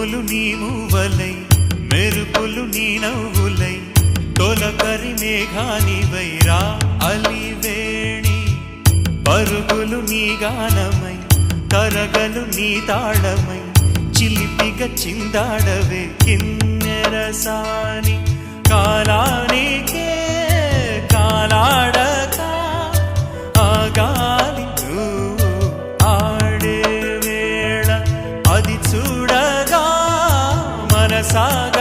ఉరుములు నీ మూవలై మెరుపులు నీ నవ్వులై తొలకరి మేఘానివై రా అలివేణి పరుగులు నీ గానమై తరగలు నీ తాళమై చిలిపిగా చిందాడవే కిన్నెరసాని కాలానికే కాలాడక ఆగాలి ఆడే వేళ అది చూడగా మనసాగ